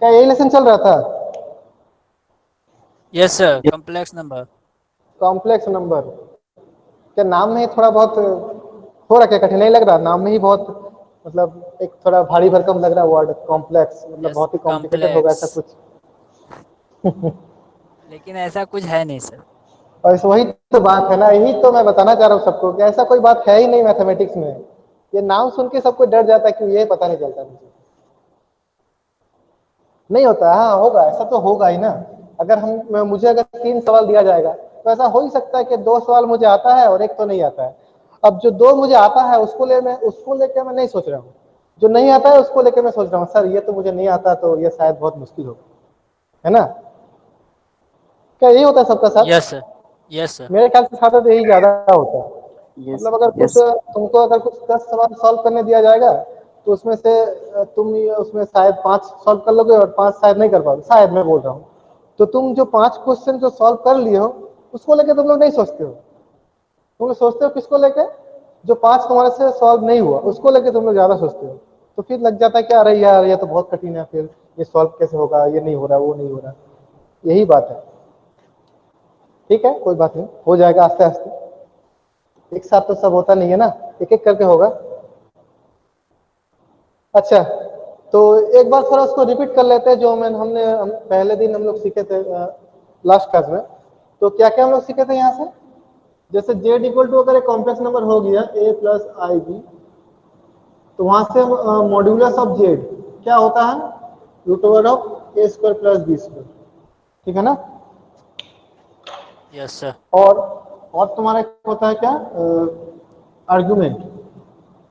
क्या यही लेसन चल रहा था? Yes sir, complex number. Complex number. क्या नाम में ही थोड़ा बहुत हो रहा, क्या कठिनाई लग रहा? नाम में ही बहुत मतलब एक थोड़ा भारी भरकम लग रहा वर्ड कॉम्प्लेक्स, मतलब यस, बहुत ही कॉम्प्लिकेटेड होगा ऐसा कॉम्प्लेक्स। कुछ? लेकिन ऐसा कुछ है नहीं सर। और इस वही तो बात है ना, यही तो मैं बताना चाह रहा हूँ सबको कि ऐसा कोई बात है ही नहीं मैथमेटिक्स में। ये नाम सुन के सबको डर जाता है कि ये पता नहीं चलता मुझे। नहीं होता, हाँ होगा, ऐसा तो होगा ही ना। अगर मुझे अगर 3 सवाल दिया जाएगा तो ऐसा हो ही सकता है कि 2 सवाल मुझे आता है और एक तो नहीं आता है। अब जो 2 मुझे आता है उसको लेकर मैं नहीं सोच रहा हूँ। जो नहीं आता है उसको लेकर मैं सोच रहा हूँ सर ये तो मुझे नहीं आता, तो ये शायद बहुत मुश्किल होगा, है ना? क्या यही होता है सबका साथ? Yes sir. Yes sir. मेरे ख्याल से साथ तो यही ज्यादा होता है। यस मतलब अगर कुछ यस। तुमको अगर कुछ 10 सवाल सॉल्व करने दिया जाएगा तो उसमें से तुम उसमें शायद 5 सॉल्व कर लोगे और 5 शायद नहीं कर पाओगे, शायद मैं बोल रहा हूँ। तो तुम जो 5 क्वेश्चन जो सॉल्व कर लिए हो उसको लेके तुम लोग नहीं सोचते हो। तुम लोग सोचते हो किसको लेके? जो 5 तुम्हारे से सॉल्व नहीं हुआ उसको लेके तुम लोग ज्यादा सोचते हो। तो फिर लग जाता है कि अरे यार ये तो बहुत कठिन है, फिर ये सॉल्व कैसे होगा, ये नहीं हो रहा, वो नहीं हो रहा। यही बात है। ठीक है, कोई बात नहीं, हो जाएगा आस्ते आस्ते। एक साथ तो सब होता नहीं है ना, एक एक करके होगा। अच्छा, तो एक बार थोड़ा उसको रिपीट कर लेते हैं जो पहले दिन हम लोग सीखे थे लास्ट क्लास में। तो क्या क्या हम लोग सीखे थे यहाँ से? जैसे जेड इक्वल टू अगर एक कॉम्प्लेक्स नंबर हो गया ए प्लस आई बी, तो वहां से मॉड्यूलस ऑफ जेड क्या होता है? Root over of A square plus B square. ठीक है ना? Yes sir. और तुम्हारा क्या होता है, क्या आर्गुमेंट,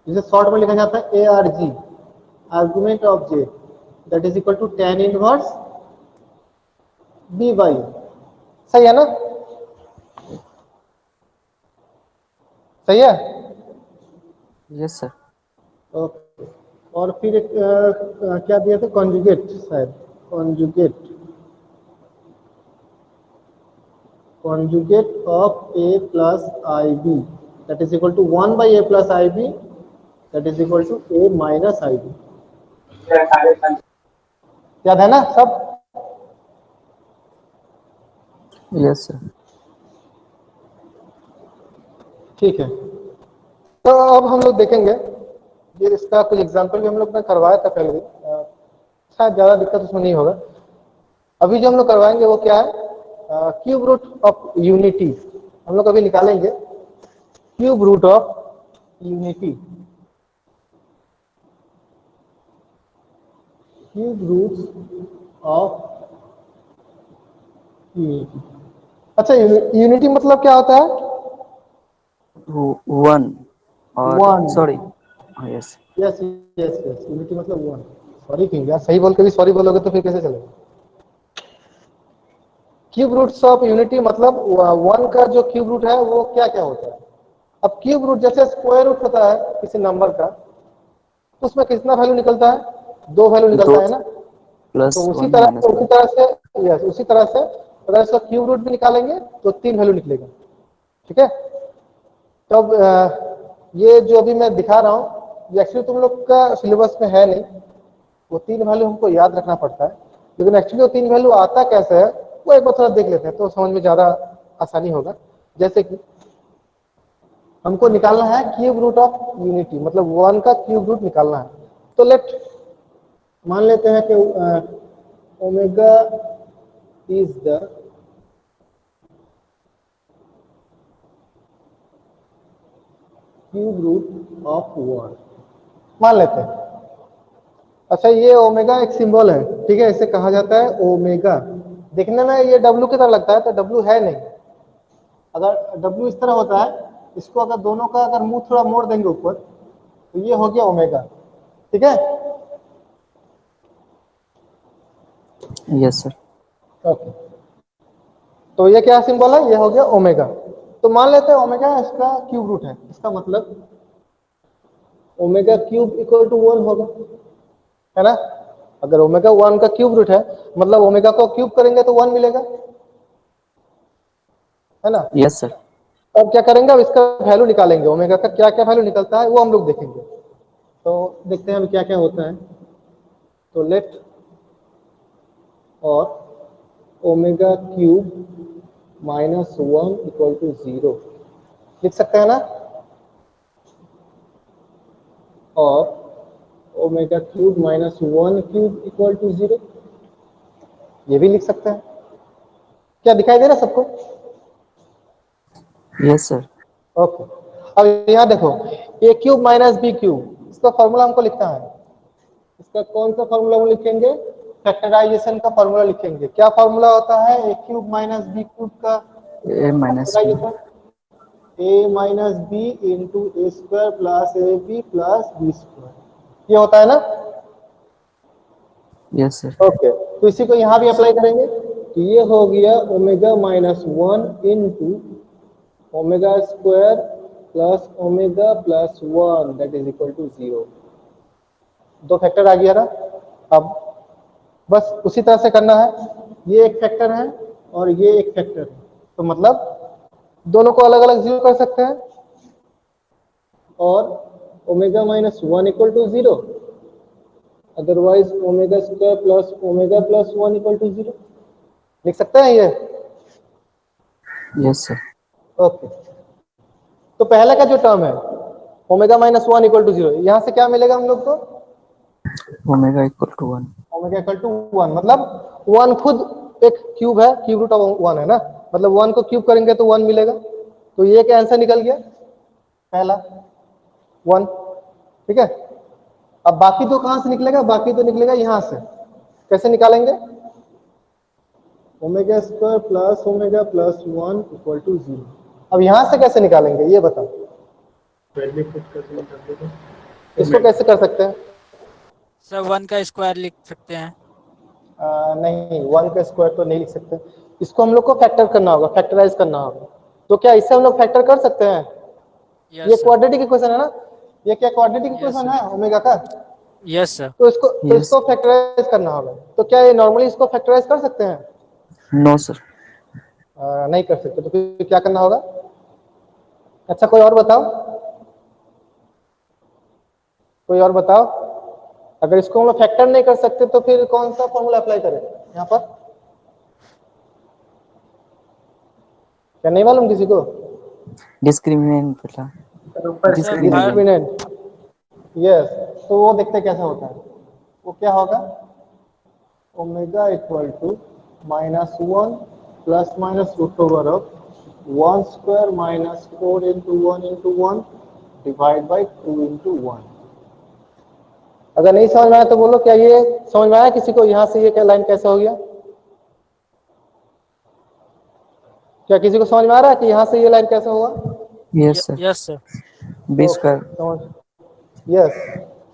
जिसे शॉर्ट में लिखा जाता है A R G, argument of Z, that is equal to tan inverse B by. सही है ना? सही है। Yes sir. ओके। और फिर एक क्या दिया था, कॉन्जुगेट शायद, conjugate, conjugate of A plus i B that is equal to 1 by A plus i B that is equal to A minus i B. याद है ना सब? Yes sir. ठीक है, तो अब हम लोग देखेंगे, ये इसका कुछ एग्जांपल भी हम लोग ने करवाया था पहले दिन। शायद ज्यादा दिक्कत उसमें नहीं होगा। अभी जो हम लोग करवाएंगे वो क्या है, क्यूब रूट ऑफ यूनिटी हम लोग अभी निकालेंगे। Cube root of unity, cube root of unity. अच्छा, यूनिटी मतलब क्या होता है? वन और one. Sorry. Yes. Yes yes yes, unity मतलब वन। सॉरी क्यों यार, सही बोल के भी सॉरी बोलोगे तो फिर कैसे चलेगा? क्यूब रूट्स ऑफ यूनिटी मतलब वन का जो क्यूब रूट है वो क्या क्या होता है? अब क्यूब रूट जैसे स्क्वायर रूट होता है किसी नंबर का, तो उसमें कितना वैल्यू निकलता है? 2 वैल्यू दो निकलता है ना? प्लस तो वन माइनस वन। उसी तरह से अगर इसका क्यूब रूट भी निकालेंगे तो 3 वैल्यू निकलेगा। ठीक है? तो अब ये जो अभी मैं दिखा रहा हूँ ये एक्चुअली तुम लोग का सिलेबस में है नहीं। वो 3 वैल्यू हमको याद रखना पड़ता है, लेकिन एक्चुअली वो 3 वैल्यू आता कैसे है वो एक बार थोड़ा देख लेते हैं तो समझ में ज्यादा आसानी होगा। जैसे कि हमको निकालना है क्यूब रूट ऑफ यूनिटी, मतलब वन का क्यूब रूट निकालना है। तो लेट मान लेते हैं कि omega is the cube root of one, मान लेते हैं। अच्छा, ये ओमेगा एक सिंबल है, ठीक है, इसे कहा जाता है ओमेगा। दिखने में ये डब्ल्यू की तरह लगता है, तो डब्ल्यू है नहीं। अगर डब्ल्यू इस तरह होता है, इसको अगर दोनों का अगर मुंह थोड़ा मोड़ देंगे ऊपर तो ये हो गया ओमेगा। ठीक है? Yes sir. ओके, तो ये क्या सिंबल है, ये हो गया ओमेगा। तो मान लेते हैं ओमेगा इसका क्यूब रूट है, इसका मतलब ओमेगा क्यूब इक्वल टू 1 होगा, है ना? अगर ओमेगा 1 का क्यूब रूट है मतलब ओमेगा को क्यूब करेंगे तो 1 मिलेगा, है ना? Yes sir. अब क्या करेंगे, अब इसका वैल्यू निकालेंगे, ओमेगा का क्या क्या वैल्यू निकलता है वो हम लोग देखेंगे। तो देखते हैं अभी क्या क्या होता है। तो लेट और omega cube minus 1 equal to 0 लिख सकते हैं ना, और omega cube minus 1 cube equal to 0 ये भी लिख सकते हैं। क्या दिखाई दे रहा है सबको? Yes sir. ओके, अब यहाँ देखो, ए क्यूब माइनस बी क्यूब, इसका फॉर्मूला हमको लिखना है। इसका कौन सा फॉर्मूला हम लिखेंगे? फैक्टराइजेशन का फॉर्मूला लिखेंगे। क्या फॉर्मूला होता है a cube minus b cube का? A minus b. Factorisation a minus b into a square plus a b plus B square, ये होता है ना? Yes sir. ओके, तो इसी को यहाँ भी अप्लाई करेंगे। तो ये हो गया omega minus 1 into omega square plus omega plus 1 that is equal to 0। दो फैक्टर आ गया ना। अब बस उसी तरह से करना है, ये एक फैक्टर है और ये एक फैक्टर है, तो मतलब दोनों को अलग अलग 0 कर सकते हैं, और omega minus 1 equal to 0, otherwise omega square plus omega plus 1 equal to 0 लिख सकते हैं ये। Yes sir. ओके, तो पहले का जो टर्म है ओमेगा माइनस 1 इक्वल टू 0, यहाँ से क्या मिलेगा हम लोग को? Omega equal to 1। Omega equal to 1, मतलब 1 खुद एक क्यूब है, क्यूब रूट ऑफ 1 है ना, मतलब 1 को क्यूब करेंगे तो 1 मिलेगा। तो ये क्या आंसर निकल गया? पहला 1। ठीक है, अब बाकी तो कहां से निकलेगा? बाकी तो निकलेगा यहां से। कैसे निकालेंगे? Omega square plus omega plus 1 equal to 0। अब यहां से कैसे निकालेंगे ये बताओ? इसको कैसे कर सकते हैं? सर 1 का स्क्वायर लिख सकते हैं। नहीं, 1 का स्क्वायर तो नहीं लिख सकते, इसको हम लोग को फैक्टर करना होगा, फैक्टराइज करना होगा। तो क्या इससे हम लोग फैक्टर कर सकते हैं? ये यस सर। क्वाड्रेटिक इक्वेशन है ना, ये क्या क्वाड्रेटिक इक्वेशन है ओमेगा का? Yes sir. तो Yes. इसको फैक्टराइज करना होगा। तो क्या ये नॉर्मली इसको फैक्टराइज कर सकते हैं? No sir. नहीं कर सकते, तो फिर क्या करना होगा? अच्छा, कोई और बताओ, कोई और बताओ। अगर इसको हम लोग फैक्टर नहीं कर सकते तो फिर कौन सा फॉर्मूला अप्लाई करें यहाँ पर? क्या नहीं मालूम किसी को? डिस्क्रिमिनेंट बेटा। Discriminant, yes. तो वो देखते कैसा होता है। वो क्या होगा? Omega equal to minus 1 plus minus root over of 1 square minus 4 into 1 into 1 divide by 2 into 1। अगर नहीं समझ में आया तो बोलो, क्या ये समझ में आया किसी को? यहाँ से ये क्या लाइन कैसे हो गया? क्या किसी को समझ में आ रहा है कि यहाँ से ये लाइन कैसे होगा? Yes sir. Yes sir. B square. समझ, यस।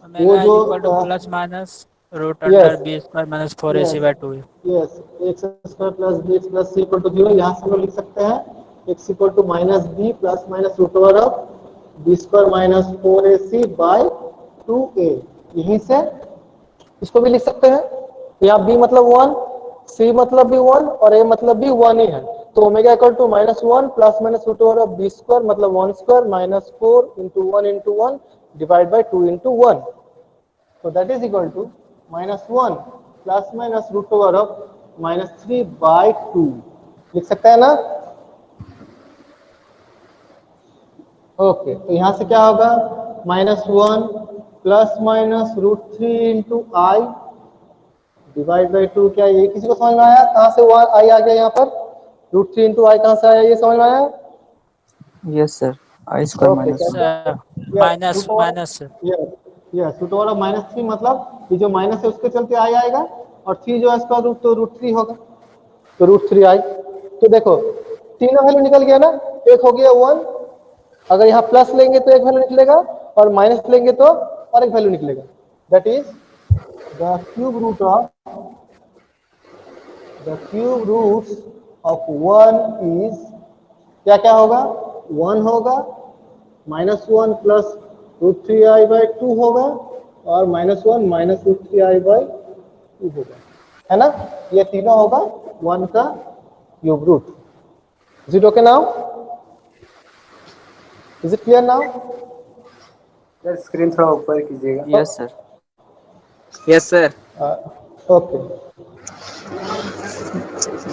वो ओमेगा जो equal to plus minus root yes under b square minus 4ac by 2। Yes, x square plus b x plus c equal to 0, यहाँ से हम लोग लिख सकते हैं x equal to minus b plus minus root over of b square minus 4ac by 2a। यहीं से इसको भी लिख सकते हैं। यहाँ b मतलब 1, c मतलब भी 1 और a मतलब भी 1 ही है। तो omega equal to minus 1 plus minus root over of b square मतलब 1 square minus 4 into 1 divide by 2 into 1। So that is equal to minus 1 plus minus root over of minus 3 by 2 लिख सकते हैं ना? ओके, तो यहां से क्या होगा? Minus 1 plus minus root 3 into i divide by 2। क्या ये किसी को समझ में आया? कहां से आई आ गया यहाँ पर? रूट 3 इंटू आई कहां से आया, ये समझ में आया? Yes sir. I square okay, minus 1। Sir minus minus sir. Yes, root over minus 3 मतलब ये जो माइनस है उसके चलते आई आएगा, और 3 जो है इसका रूट, तो रूट 3 होगा, तो रूट 3 आई। तो देखो तीनों वैल्यू निकल गया ना, एक हो गया 1, अगर यहाँ प्लस लेंगे तो एक वैल्यू निकलेगा, और माइनस लेंगे तो और एक वैल्यू निकलेगा। That is the cube root of 1 is, क्या क्या होगा? 1 होगा, minus 1 plus root 3 i by 2 होगा, और minus 1 minus root 3 i by 2 होगा, है ना? ये तीनों होगा 1 का cube root. Is it okay now? Is it clear now? Sir screen थोड़ा ऊपर कीजिएगा। Yes sir. Yes sir. Okay,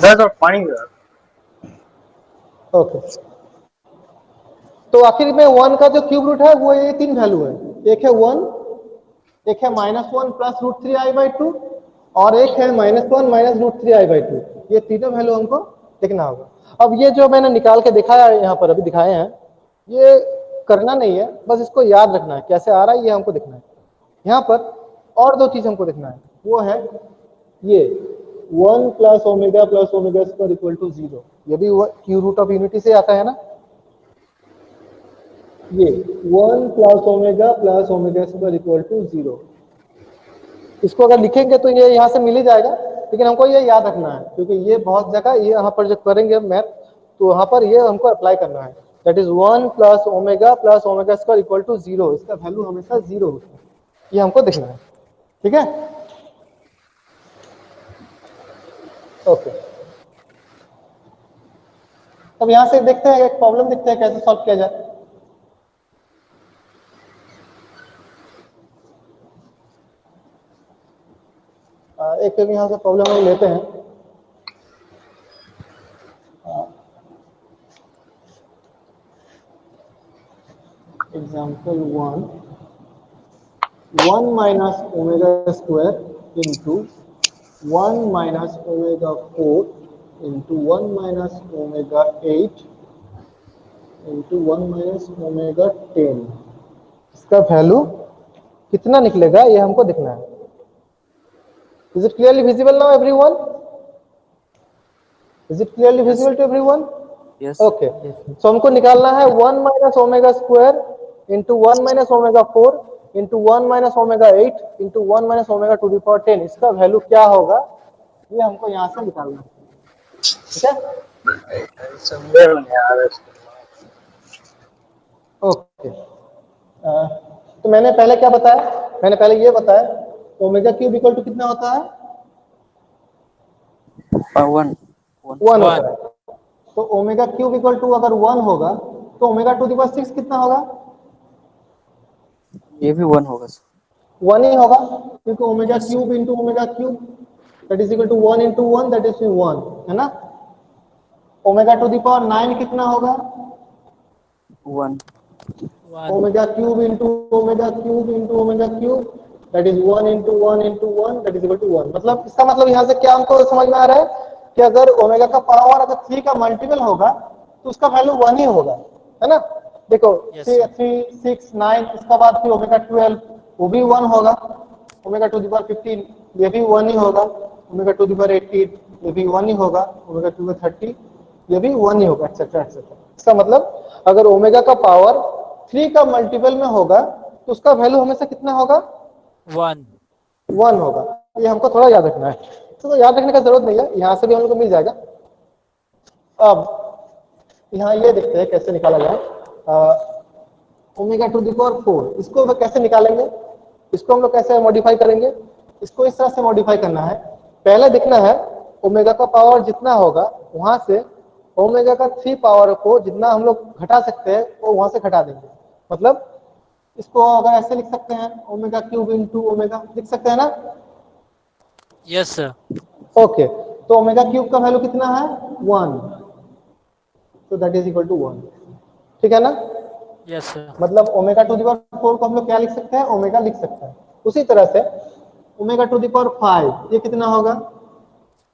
10 और पानी का। ओके, तो आखिर में 1 का जो क्यूब रूट है वो ये 3 वैल्यू है, एक है 1, एक है -1 प्लस √3i/2 और एक है -1 माइनस √3i/2। ये तीनों वैल्यू हमको देखना होगा। अब ये जो मैंने निकाल के दिखाया है यहाँ पर अभी दिखाए हैं, ये करना नहीं है, बस इसको याद रखना है कैसे आ रहा है ये हमको देखना है। यहाँ पर और दो चीज हमको देखना है, वो है ये 1 plus omega square equal to 0। ये भी क्यू रूट ऑफ यूनिटी से आता है ना, ये 1 plus omega square equal to 0। इसको अगर लिखेंगे तो ये यहाँ से मिल ही जाएगा, लेकिन हमको ये याद रखना है क्योंकि ये बहुत जगह ये यहाँ पर जब करेंगे मैथ तो यहाँ पर ये हमको अप्लाई करना है। That is 1 plus omega square equal to 0। इसका वैल्यू हमेशा 0 होता है, ये हमको देखना है। ठीक है, ओके। अब यहाँ से देखते हैं एक प्रॉब्लम देखते हैं कैसे सॉल्व किया जाए। एक यहाँ से प्रॉब्लम हम लेते हैं। Example 1 minus omega square into 1 minus omega 4 into 1 minus omega 8 into 1 minus omega 10। इसका वैल्यू कितना निकलेगा ये हमको देखना है। Is it clearly visible now, everyone? Is it clearly visible to everyone? Yes. Okay. So हमको निकालना है 1 minus omega square into 1 minus omega 4 into 1 minus omega 8 into 1 minus omega to the power 10। इसका वैल्यू क्या होगा ये हमको यहाँ से निकालना है। ठीक है, ओके। तो मैंने पहले क्या बताया, मैंने पहले ये बताया ओमेगा क्यूब इक्वल टू कितना होता है, 1 1 होता है। तो ओमेगा क्यूब इक्वल टू अगर 1 होगा तो ओमेगा टू द पावर 6 कितना होगा, ये भी 1 होगा सर। 1 ही होगा क्योंकि omega cube into omega cube that is equal to 1 into 1 that is 1 है ना। ओमेगा टू द पावर 9 कितना होगा, 1 omega cube into omega cube into omega cube that is 1 into 1 into 1 that is equal to 1। मतलब इसका मतलब यहाँ से क्या हमको समझ में आ रहा है कि अगर ओमेगा का पावर अगर 3 का मल्टीपल होगा तो उसका वैल्यू 1 ही होगा, है ना। देखो 3 6 9 इसका बाद फिर ओमेगा 12 वो भी 1 होगा, ओमेगा टू द पावर 15 ये भी 1 ही होगा, ओमेगा टू द पावर 18 ये भी 1 ही होगा, ओमेगा टू द पावर 30 ये भी 1 ही होगा, एक्सेट्रा एक्सेट्रा। इसका मतलब अगर ओमेगा का पावर 3 का मल्टीपल में होगा तो उसका वैल्यू हमेशा कितना होगा, 1 होगा। ये हमको थोड़ा याद रखना है, तो याद रखने का जरूरत नहीं है, यहाँ से भी हम लोग को मिल जाएगा। अब यहाँ ये देखते हैं कैसे निकाला जाए ओमेगा टू द पावर 4। इसको कैसे निकालेंगे, इसको हम लोग कैसे मॉडिफाई करेंगे। इसको इस तरह से मॉडिफाई करना है, पहले देखना है ओमेगा का पावर जितना होगा वहां से ओमेगा का 3 पावर को जितना हम लोग घटा सकते हैं वो वहां से घटा देंगे। मतलब इसको अगर ऐसे लिख सकते हैं ओमेगा क्यूब इंटू ओमेगा लिख सकते हैं ना। Yes sir. ओके, तो ओमेगा क्यूब का वैल्यू कितना है 1, तो दैट इज इक्वल टू 1। ठीक है ना। Yes sir. मतलब ओमेगा टू द पावर 4 को हम लोग क्या लिख सकते हैं, ओमेगा लिख सकते हैं। उसी तरह से ओमेगा टू द पावर 5 ये कितना होगा,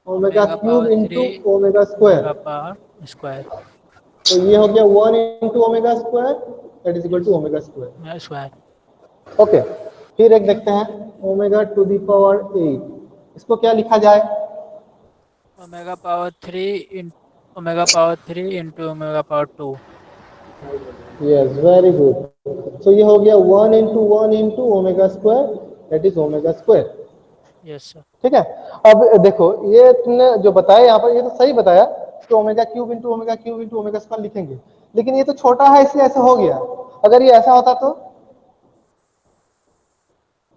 omega cube into omega square. तो ये हो गया 1 into omega square that is equal to omega square. Okay, फिर एक देखते हैं ओमेगा टू द पावर 8, इसको क्या लिखा जाए, omega power 3 omega power 3 into omega power 2। Yes very good. So ये हो गया 1 into omega square that is omega square. Yes sir. ठीक है। अब देखो ये तुमने जो बताया यहाँ पर ये तो सही बताया कि omega cube into omega square लिखेंगे, लेकिन ये तो छोटा है इसलिए ऐसा हो गया। अगर ये ऐसा होता तो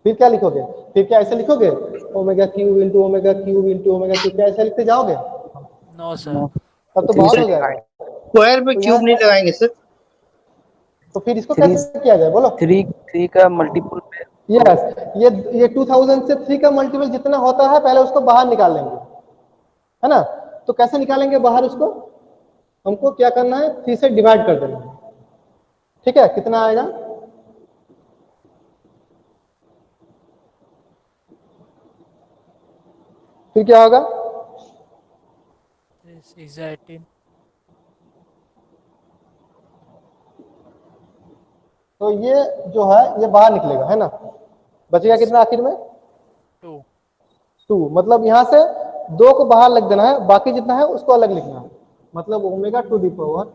फिर क्या लिखोगे, फिर क्या ऐसे लिखोगे ओमेगा क्यूब इंटू ओमेगा क्या ऐसे लिखते जाओगे, नो सर। तब तो बहुत हो जाएगा। स्क्वायर पे क्यूब नहीं लगाएंगे सर। तो फिर इसको कैसे किया जाए बोलो। 3 का मल्टीपल पे यस, ये 2000 से 3 का मल्टीपल जितना होता है पहले उसको बाहर निकाल लेंगे। है ना। तो कैसे निकालेंगे बाहर उसको, हमको क्या करना है, 3 से डिवाइड कर देना है। ठीक है, कितना आएगा, फिर क्या होगा, 6 18 तो ये जो है ये बाहर निकलेगा, है ना। बचेगा कितना आखिर में, 2 2। मतलब यहाँ से 2 को बाहर लिख देना है, बाकी जितना है उसको अलग लिखना है। मतलब omega to the power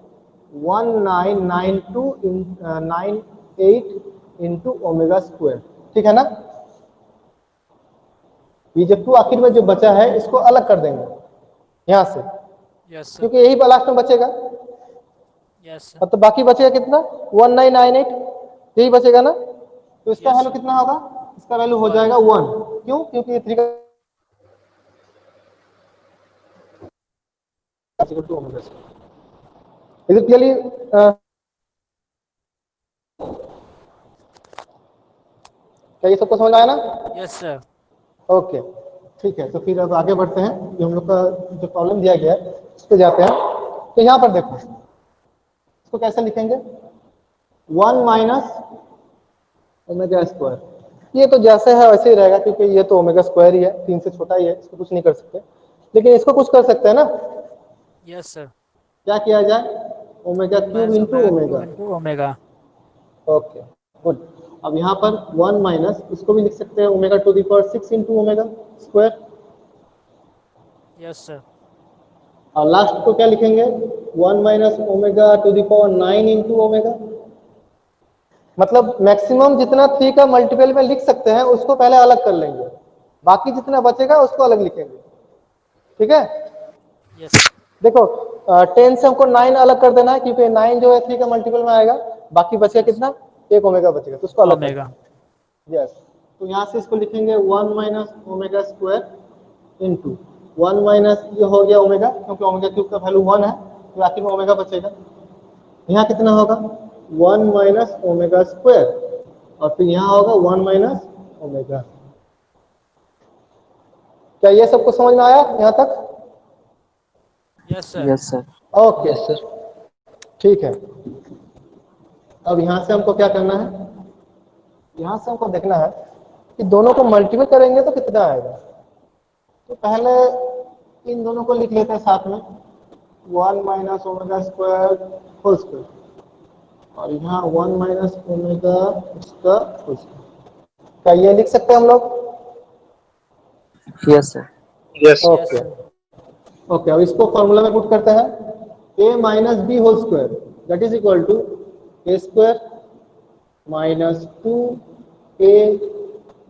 1998 into omega square. ठीक है ना। ये जो 2 आखिर में जो बचा है इसको अलग कर देंगे यहाँ से, यस सर क्योंकि यही लास्ट में बचेगा। यस सर अब तो बाकी बचेगा कितना, 1998, यही बचेगा ना। तो इसका Yes, वैल्यू sir. कितना होगा, इसका वैल्यू हो One. जाएगा 1। क्यों, क्योंकि ये 3 का इज इट क्लियरली, क्या ये सबको समझ आया ना। Yes, sir. ओके ठीक है, तो फिर अब आगे बढ़ते हैं। जो हम लोग का जो प्रॉब्लम दिया गया है उस पर जाते हैं। तो यहाँ पर देखो इसको कैसे लिखेंगे, 1 माइनस ओमेगा स्क्वायर। ये तो जैसे है वैसे ही रहेगा, क्योंकि ये तो ओमेगा स्क्वायर ही है, 3 से छोटा ही है, इसको कुछ नहीं कर सकते। लेकिन इसको कुछ कर सकते हैं ना, Yes, sir. क्या किया जाए, omega 1 cube minus into omega omega. cube into omega. Okay good. अब यहाँ पर 1 माइनस, इसको भी लिख सकते हैं omega to the power 6 into omega square. Yes, sir. और लास्ट को क्या लिखेंगे, 1 minus omega to the power 9 into omega. मतलब मैक्सिमम जितना 3 का मल्टीपल में लिख सकते हैं उसको पहले अलग कर लेंगे, बाकी जितना बचेगा उसको अलग लिखेंगे। ठीक है, Yes, sir. देखो 10 से हमको 9 अलग कर देना है, क्योंकि 9 जो है 3 का मल्टीपल में आएगा। बाकी बचेगा कितना, 1 ओमेगा बचेगा, तो उसको अलग कर Omega. देंगे। यस, तो यहाँ से इसको लिखेंगे 1 minus omega square into 1 minus, ये हो गया ओमेगा, क्योंकि ओमेगा क्यूब का वैल्यू 1 है, तो आखिर में ओमेगा बचेगा। यहाँ कितना होगा, 1 माइनस ओमेगा स्क्वायर, और फिर यहाँ होगा 1 माइनस ओमेगा। क्या ये सबको समझ में आया यहाँ तक। Yes, sir. Yes sir. Okay sir, ठीक है। अब यहाँ से हमको क्या करना है, यहाँ से हमको देखना है कि दोनों को मल्टीपल करेंगे तो कितना आएगा। तो पहले इन दोनों को लिख लेते हैं साथ में, 1 minus omega square whole square, और यहाँ 1 माइनस ओमेगा उसका होल स्क्वायर। क्या ये लिख सकते हैं हम लोग। Yes sir. Yes okay okay, अब इसको फॉर्मूला में पुट करते हैं, a minus b whole square that is equal to a square minus 2 a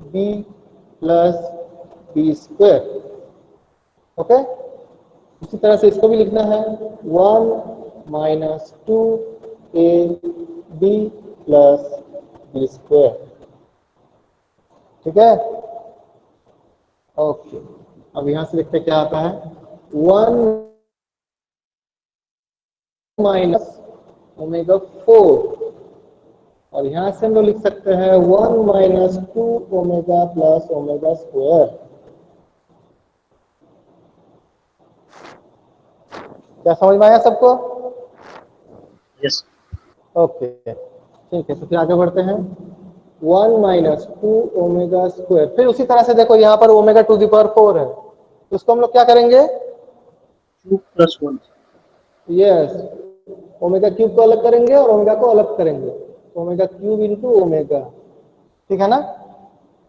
b plus B square. Okay, इसी तरह से इसको भी लिखना है, 1 minus 2 a b plus B square. ठीक है, ओके। अब यहाँ से देखते क्या आता है, 1 माइनस ओमेगा 4, और यहाँ से हम लोग लिख सकते हैं 1 minus 2 omega plus omega square. क्या समझ में आया सबको। यस ओके ठीक है, तो फिर आगे बढ़ते हैं, 1 माइनस 2 ओमेगा स्क्वायर। फिर उसी तरह से देखो यहाँ पर ओमेगा टू दी पावर 4 है, तो उसको हम लोग क्या करेंगे, 2 प्लस 1 यस, ओमेगा क्यूब को अलग करेंगे और ओमेगा को अलग करेंगे, ओमेगा क्यूब इंटू ओमेगा। ठीक है ना।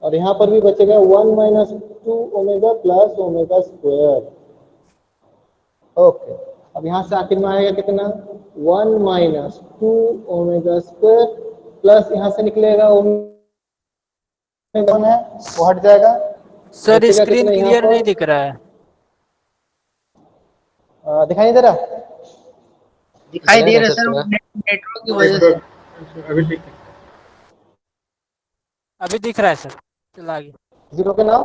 और यहाँ पर भी बचेगा 1 minus 2 omega plus omega square. Okay, अब यहाँ से आखिर में आएगा कितना, 1 माइनस 2 ओमेगा स्क्वायर प्लस यहाँ से निकलेगा ओमेगा 1 है वो हट जाएगा, सर बचेगा स्क्रीन कितना यहाँ क्लियर नहीं पर, दिख रहा है। दिखाई नहीं दे रहा। दिखाई दे रहा है सर, नेटवर्क की वजह से। अभी ठीक है। अभी दिख रहा है सर, चला आगे। 0 के नाम,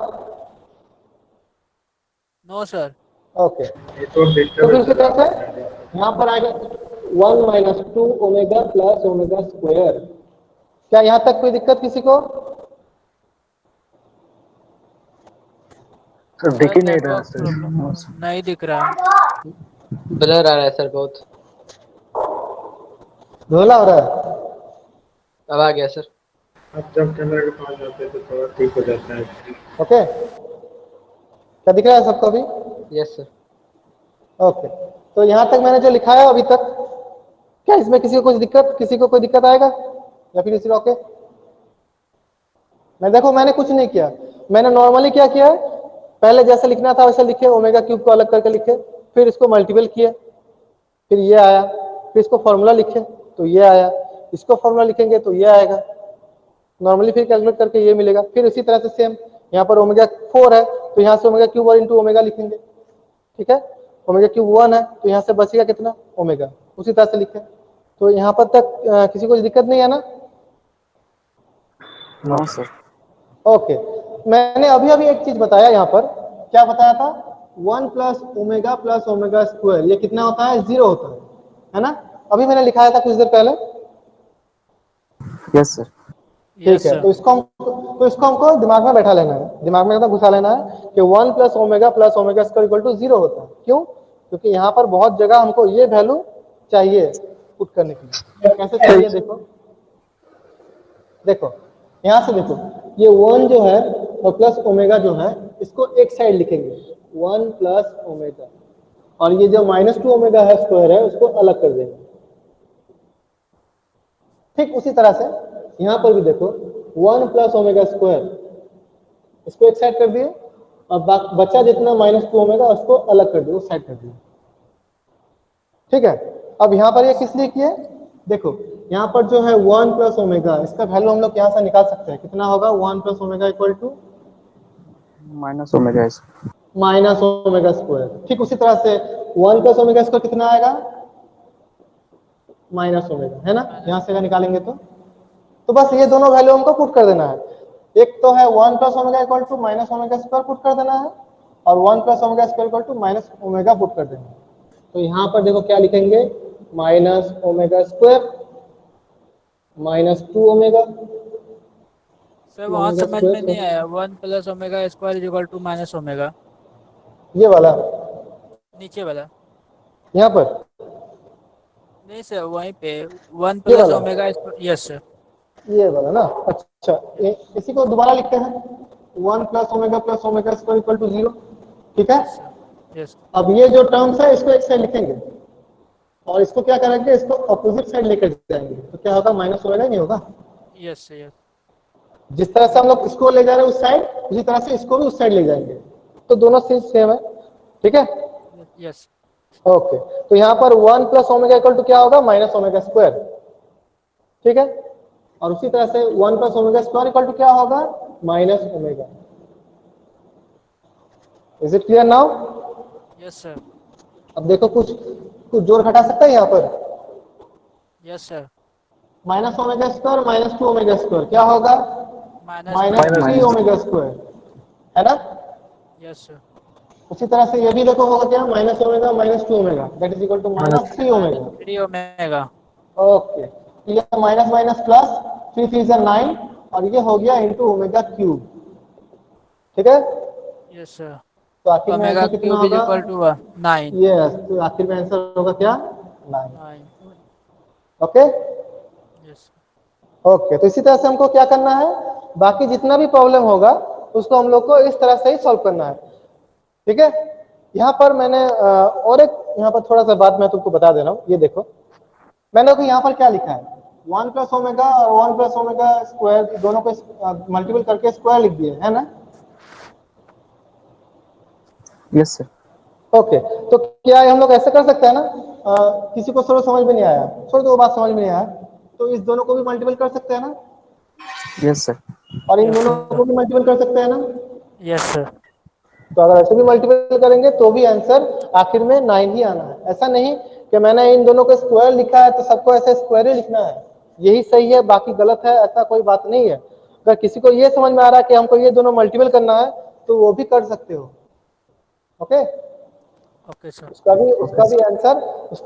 नो सर। ओके। तो फिर उसी तरह से यहाँ पर आएगा 1 minus 2 omega plus omega square. क्या यहाँ तक कोई दिक्कत किसी को। सर दिख ही नहीं रहा नेटवर्क सर। प्रॉब्लम नहीं दिख रहा। ब्लर आ रहा है सर बहुत। धोला हो रहा है। अब आ गया सर। अब जब कैमरा के पास जाते हैं तो थोड़ा ठीक हो जाता है। ओके, क्या दिख रहा है सबको अभी? Yes sir. ओके, तो यहाँ तक मैंने जो लिखा है अभी तक, क्या इसमें किसी को कुछ दिक्कत, किसी को कोई दिक्कत आएगा या फिर इसी ओके? मैं देखो मैंने कुछ नहीं किया, मैंने नॉर्मली क्या किया है, पहले जैसे लिखना था वैसे लिखे, ओमेगा क्यूब को अलग करके लिखे, फिर इसको मल्टीपल किए, फिर ये आया, फिर इसको फॉर्मूला लिखे तो ये आया, इसको फॉर्मूला लिखेंगे तो ये आएगा, नॉर्मली फिर कैलकुलेट करके ये मिलेगा। फिर इसी तरह से सेम यहाँ पर ओमेगा 4 है तो यहाँ से ओमेगा क्यूब और इंटू ओमेगा लिखेंगे, ठीक है। ओमेगा क्यूब 1 है तो यहाँ से बचेगा कितना, ओमेगा, उसी तरह से लिखे। तो यहाँ पर तक किसी को दिक्कत नहीं है ना? No sir. ओके, मैंने अभी अभी एक चीज बताया यहाँ पर, क्या बताया था, 1 प्लस ओमेगा स्क्वायर, ये कितना होता है, 0 होता है ना? अभी मैंने लिखाया था कुछ देर पहले। Yes sir. ठीक है, तो इसको हमको दिमाग में बैठा लेना है, दिमाग में घुसा लेना है कि 1 plus omega square equal to 0 होता है। क्यों? क्योंकि यहाँ पर बहुत जगह हमको ये वैल्यू चाहिए पुट करने के लिए। कैसे चाहिए, देखो यहाँ से देखो, ये 1 जो है और प्लस ओमेगा जो है, इसको एक साइड लिखेंगे 1 प्लस ओमेगा, और ये जो -2 ओमेगा है स्क्वायर है उसको अलग कर देंगे। ठीक उसी तरह से यहाँ पर भी देखो 1 प्लस ओमेगा स्क्वायर, इसको एक साइड कर दिए, और बच्चा जितना -2 ओमेगा उसको अलग कर दिए, उस साइड कर दिए। ठीक है, अब यहाँ पर ये किस लिए किए, देखो यहाँ पर जो है 1 प्लस ओमेगा, इसका वैल्यू हम लोग यहाँ से निकाल सकते हैं, कितना होगा, 1 plus omega equal to minus omega minus omega square. ठीक उसी तरह से 1 प्लस ओमेगा स्क्वायर कितना आएगा, माइनस ओमेगा, है ना? यहाँ से अगर निकालेंगे तो बस ये दोनों वैल्यू हमको पुट कर देना है। एक तो है 1 plus omega equal to minus omega square put कर देना है, और 1 plus omega square equal to minus omega put कर देना है। तो यहाँ पर देखो क्या लिखेंगे, minus omega square -2 omega. Sir वहाँ समझ में नहीं आया, 1 plus omega square equal to minus omega, ये वाला नीचे वाला यहाँ पर, नहीं सर, वहीं पे 1 ये प्लस वाला, ओमेगा स्क्वायर, यस सर। ये वाला ना, अच्छा इसी को दोबारा लिखते हैं, 1 plus omega square equal to 0, ठीक है। Yes sir, yes. अब ये जो टर्म्स है इसको एक साइड लिखेंगे, और इसको क्या करेंगे, इसको अपोजिट साइड लेकर जाएंगे, तो क्या होगा, माइनस ओमेगा नहीं होगा। Yes sir, yes. जिस तरह से हम लोग इसको ले जा रहे हैं उस साइड, उसी तरह से इसको भी उस साइड ले जाएंगे, तो दोनों चीज सेम है, ठीक है। यस। ओके, तो यहाँ पर 1 प्लस ओमेगा इक्वल टू क्या होगा, माइनस ओमेगा स्क्वायर, ठीक है। और उसी तरह से 1 plus omega square equal to क्या होगा, minus omega. Is it clear now? Yes sir. अब देखो कुछ कुछ जोड़ घटा सकता है यहाँ पर, yes sir. Minus omega square -2 omega square क्या होगा, -3 ओमेगा स्क्वायर, है ना? Yes sir. उसी तरह से ये भी देखो होगा क्या, minus omega -2 omega that is equal to -3 omega. 3 omega. Okay, ये माइनस माइनस प्लस, 3 3 जा 9, और ये हो गया इनटू ओमेगा क्यूब, ठीक है। Yes sir. तो आखिर में ओमेगा आंसर कितना क्यूब इज होगा, इक्वल टू 9। यस, तो आखिर में आंसर होगा क्या, 9। 9। Okay yes. ओके, तो इसी तरह से हमको क्या करना है, बाकी जितना भी प्रॉब्लम होगा उसको हम लोग को इस तरह से ही सॉल्व करना है, ठीक है। यहाँ पर मैंने और एक यहाँ पर थोड़ा सा बात मैं तुमको बता दे रहा हूँ, ये देखो मैंने यहाँ पर क्या लिखा है, 1 प्लस ओमेगा और 1 प्लस ओमेगा स्क्वायर दोनों को मल्टीपल करके स्क्वायर लिख दिए, है ना? Yes sir. ओके, तो क्या हम लोग ऐसे कर सकते हैं ना, किसी को थोड़ा समझ में नहीं आया, छोड़ दो, वो बात समझ में नहीं आया, तो इस दोनों को भी मल्टीपल कर सकते हैं ना, यस सर। और इन दोनों को भी मल्टीपल कर सकते हैं ना। Yes sir. तो अगर ऐसे भी मल्टीपल करेंगे तो भी आंसर आखिर में 9 ही आना है। ऐसा नहीं कि मैंने इन दोनों को स्क्वायर लिखा है तो सबको ऐसे स्क्वायर ही लिखना है, यही सही है बाकी गलत है, ऐसा कोई बात नहीं है। अगर किसी को ये समझ में आ रहा है कि हमको ये दोनों मल्टीपल करना है तो वो भी कर सकते हो, ओके। Okay sir. उसका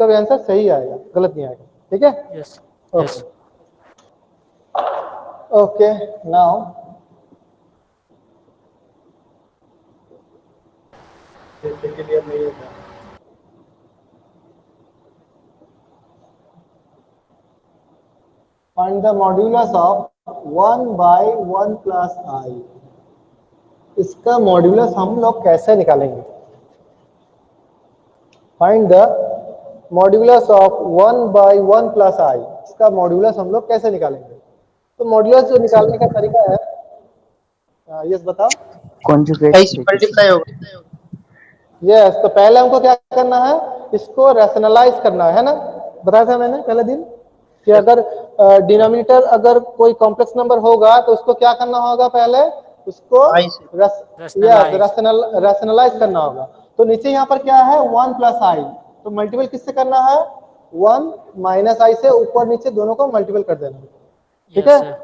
भी आंसर सही आएगा, गलत नहीं आएगा, ठीक है। यस। यस। ओके, नाउ जैसे के लिए नहीं होता। Find the modulus of 1 by 1 plus I। इसका मॉड्यूलस हम लोग कैसे निकालेंगे? Find the modulus of 1 by 1 plus I। इसका मॉड्यूलस हम लोग कैसे निकालेंगे? तो मॉड्यूलस जो निकालने का तरीका है, यस बताओ। कॉन्जुगेट आई से देखिए मल्टीप्लाई सर। होगा। यस, तो पहले हमको क्या करना है, इसको रैशनलाइज करना है ना। बताया था मैंने पहले दिन कि अगर डिनोमिनेटर अगर कोई कॉम्प्लेक्स नंबर होगा तो उसको क्या करना होगा, पहले उसको आई से रैशनलाइज करना होगा। तो नीचे यहाँ पर क्या है, 1 प्लस आई, तो मल्टीपल किससे करना है, 1 माइनस आई से, ऊपर नीचे दोनों को मल्टीपल कर देना। ठीक यस है, सर,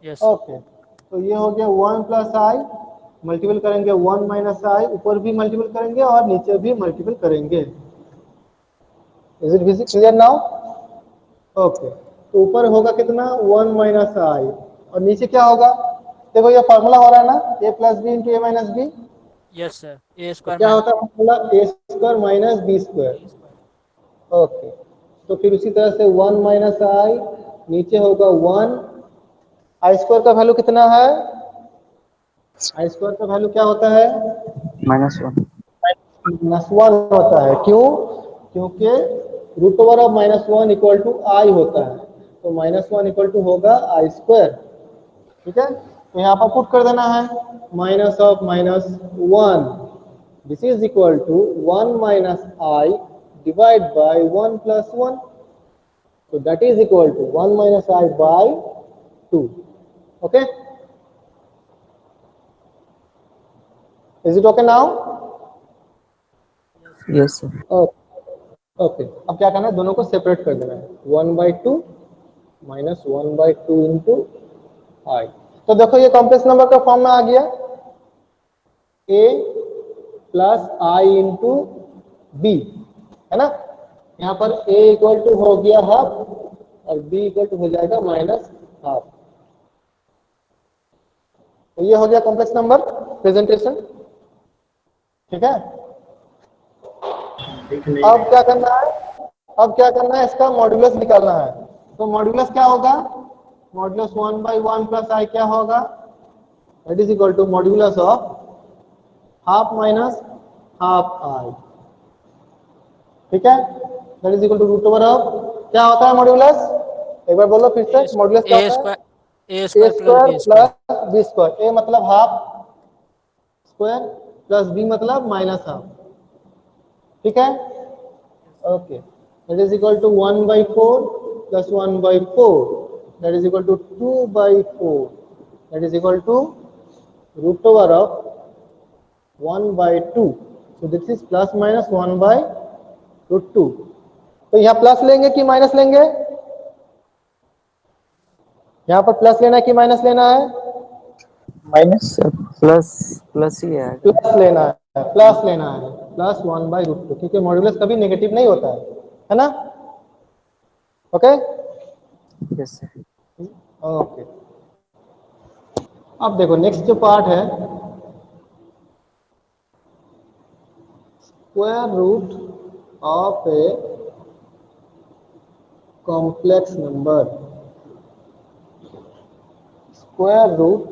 यस। ओके। तो ये हो गया 1 प्लस आई, मल्टीपल करेंगे 1 माइनस आई, ऊपर भी मल्टीपल करेंगे और नीचे भी मल्टीपल करेंगे। Is it clear now? Okay, तो ऊपर होगा कितना, 1 माइनस आई, और नीचे क्या होगा, देखो ये फॉर्मूला हो रहा है ना, a plus b into a minus b. Yes sir, a तो स्क्वायर क्या होता है formula, a square minus b square. Okay, तो फिर उसी तरह से 1 माइनस आई, नीचे होगा 1, आई स्क्वायर का वैल्यू कितना है, आई स्क्वायर का वैल्यू क्या होता है, -1। -1 होता है। क्यों? क्योंकि root over of -1 equal to i होता है, तो -1 इक्वल टू होगा आई स्क्वायर। ठीक है, तो यहाँ पर पुट कर देना है, minus of -1, this is equal to 1 minus i divide by 1 plus 1, तो that is equal to 1 minus i by 2। Okay, is it okay now? Yes sir. Okay, अब क्या करना है, दोनों को सेपरेट कर देना है, 1/2 माइनस 1/2 इंटू आई। तो देखो ये कॉम्प्लेक्स नंबर का फॉर्म में आ गया, a plus i into b, है ना। यहाँ पर a इक्वल टू हो गया हाफ और b इक्वल टू हो जाएगा माइनस हाफ। तो ये हो गया कॉम्प्लेक्स नंबर प्रेजेंटेशन। ठीक है, अब क्या करना है, अब क्या करना है, इसका मॉड्यूलस निकालना है। तो मॉड्यूलस क्या होगा, मॉड्यूलस 1 by 1 प्लस आई क्या होगा, that is equal to modulus of half minus half i. ठीक है, that is equal to root over of, क्या होता है मॉड्यूलस, एक बार बोलो फिर से, मॉड्यूलस क्या ए होता है, square, a a square plus square b square. Plus B square. A मतलब हाफ स्क्वायर प्लस बी मतलब माइनस हाफ। ठीक है, okay, that is equal to 1/4 plus 1/4, that is equal to 2/4, that is equal to root over of 1/2। so this is plus minus 1/√2। तो यहाँ plus लेंगे कि minus लेंगे, यहाँ पर प्लस लेना है कि माइनस लेना है, माइनस प्लस प्लस ही है। प्लस लेना है, प्लस लेना है, प्लस 1/√2, क्योंकि मॉड्यूलस कभी नेगेटिव नहीं होता है ना। Okay, yes sir. ओके, अब देखो नेक्स्ट जो पार्ट है, square root of a complex number, square root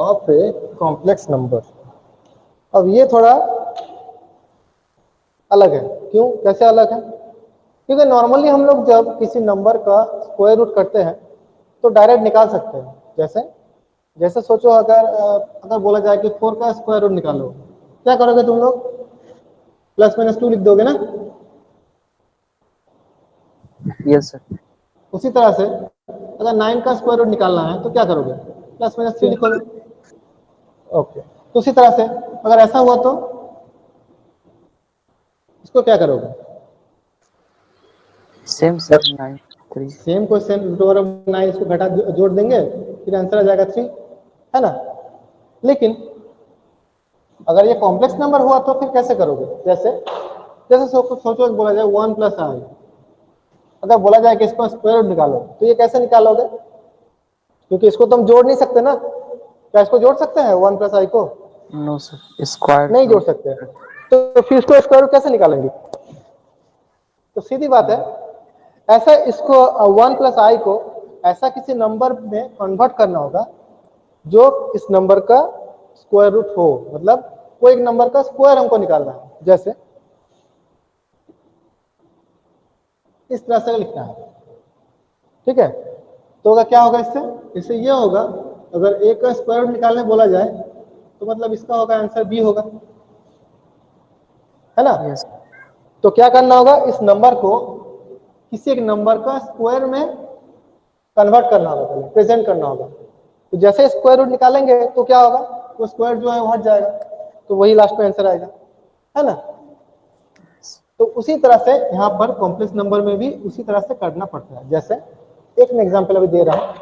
of a complex number. अब ये थोड़ा अलग है, क्यों, कैसे अलग है, क्योंकि नॉर्मली हम लोग जब किसी नंबर का स्क्वायर रूट करते हैं तो डायरेक्ट निकाल सकते हैं। जैसे जैसे सोचो, अगर बोला जाए कि 4 का स्क्वायर रूट निकालो, क्या करोगे तुम लोग, प्लस माइनस 2 लिख दोगे ना। Yes sir. उसी तरह से अगर 9 का स्क्वायर रूट निकालना है तो क्या करोगे, प्लस माइनस 3 लिखोगे। ओके, तो उसी तरह से अगर ऐसा हुआ तो इसको क्या करोगे, same sir 9 3। Same question, root over of 9, इसको घटा जोड़ देंगे, फिर आंसर आ जाएगा 3, है ना। लेकिन अगर ये कॉम्प्लेक्स नंबर हुआ तो फिर कैसे करोगे, जैसे जैसे सोचो बोला जाए 1 प्लस आई, अगर बोला जाए कि इसको स्क्वायर रूट निकालो तो ये कैसे निकालोगे, क्योंकि इसको तो हम जोड़ नहीं सकते ना। क्या इसको जोड़ सकते हैं 1 प्लस आई को, नो सर, स्क्वायर नहीं जोड़ सकते। तो फिर इसको स्क्वायर रूट कैसे निकालेंगे? तो सीधी बात है, ऐसा इसको 1 प्लस आई को ऐसा किसी नंबर में कन्वर्ट करना होगा जो इस नंबर का स्क्वायर रूट हो, मतलब कोई एक नंबर का स्क्वायर हमको निकालना है। जैसे इस तरह से लिखना है, ठीक है। तो क्या होगा इससे ये होगा, अगर ए का स्क्वायर रूट निकालने बोला जाए तो मतलब इसका होगा आंसर बी होगा, है ना। यस तो क्या करना होगा, इस नंबर को किसी एक नंबर का स्क्वायर में कन्वर्ट करना होगा, पहले प्रेजेंट करना होगा। तो जैसे स्क्वायर रूट निकालेंगे तो क्या होगा, वो स्क्वायर जो है वो हट जाएगा, तो वही लास्ट में आंसर आएगा, है ना। तो उसी तरह से यहाँ पर कॉम्प्लेक्स नंबर में भी उसी तरह से करना पड़ता है। जैसे एक मैं एग्जांपल अभी दे रहा हूँ,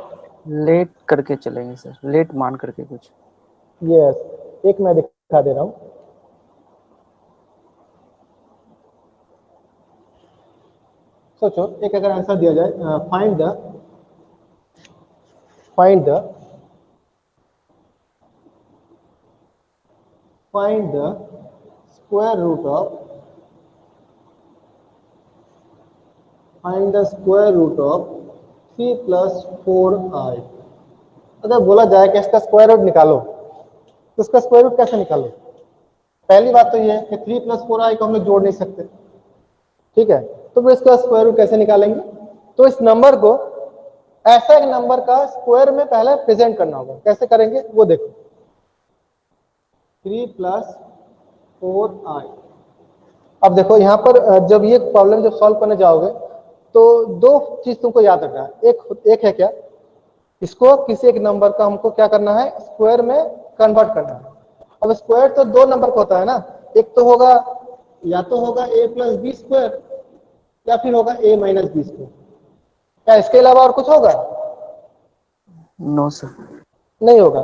लेट करके चलेंगे सर, लेट मान करके कुछ। यस एक मैं दिखा दे रहा हूँ। सोचो एक अगर आंसर दिया जाए, find the square root of three plus 4i। अगर बोला जाए कि इसका स्क्वायर रूट निकालो, तो इसका स्क्वायर रूट कैसे निकालो? पहली बात तो ये है कि 3 प्लस 4i को हम लोग जोड़ नहीं सकते, ठीक है। तो फिर इसका स्क्वायर रूट कैसे निकालेंगे? तो इस नंबर को ऐसा एक नंबर का स्क्वायर में पहले प्रेजेंट करना होगा। कैसे करेंगे वो देखो, 3 प्लस 4i। अब देखो यहाँ पर जब ये प्रॉब्लम जब सॉल्व करने जाओगे तो दो चीज तुमको याद रखना है। एक है क्या, इसको किसी एक नंबर का हमको क्या करना है, स्क्वायर में कन्वर्ट करना है। अब स्क्वायर तो दो नंबर का होता है ना, एक तो होगा या तो होगा a प्लस बी स्क्वायर या फिर होगा a माइनस बी स्क्वायर। क्या इसके अलावा और कुछ होगा? No sir. नहीं होगा।